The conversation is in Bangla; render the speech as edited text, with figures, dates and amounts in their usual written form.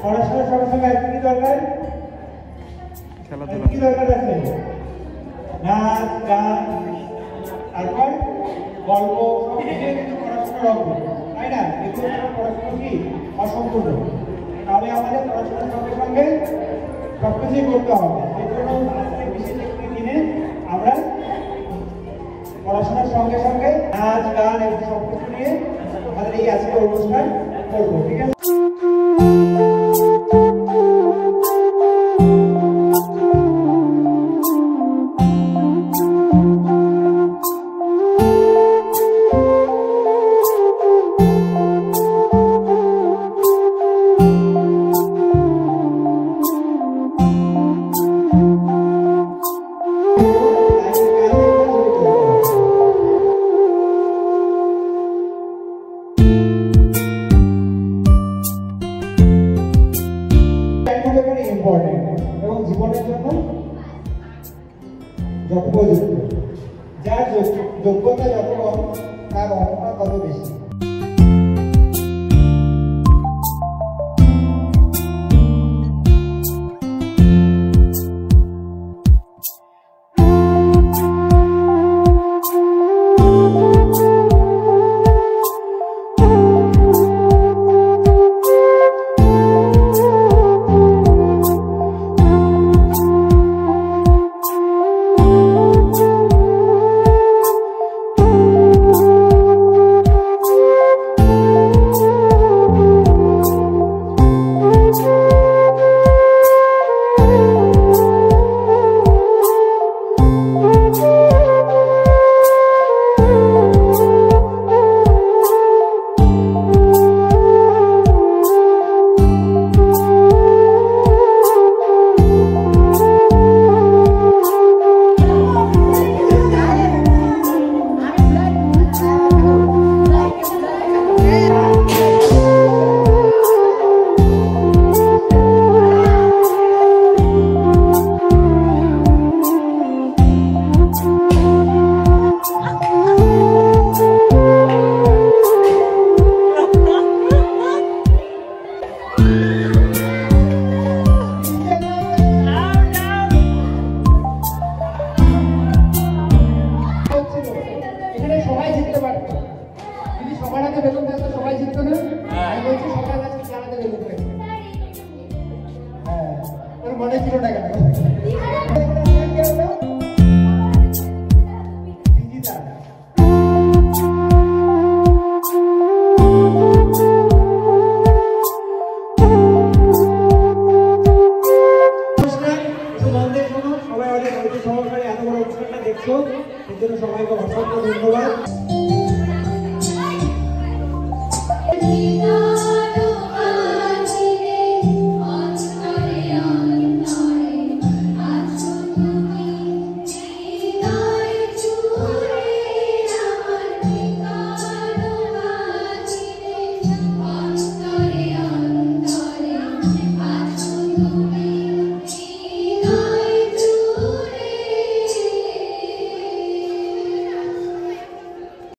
পড়াশোনার সঙ্গে সঙ্গে আর কি দরকার? খেলাধুলা কি দরকার আছে? নাচ, গান, তারপর গল্প, সব মিলিয়ে কিন্তু পড়াশোনার অঙ্গ, তাই না? এগুলো ছাড়া পড়াশোনা কি অসম্পূর্ণ। তাহলে আমাদের পড়াশোনার সঙ্গে সঙ্গে সবকিছুই করতে হবে। সেই জন্য আজকে বিশেষ একটি দিনে আমরা পড়াশোনার সঙ্গে সঙ্গে নাচ, গান এবং সবকিছু নিয়ে আমাদের এই আজকের অনুষ্ঠান করবো, ঠিক আছে? এবং জীবনের জন্য উপযুক্ত। যার যোগ্যতা যত কম তার অর্থটা তত বেশি। মনে ছিল না কেন? সবাই অনেক ধৈর্য সহকারে এত বড় অনুষ্ঠানটা দেখছো, এর জন্য সবাইকে অসংখ্য ধন্যবাদ।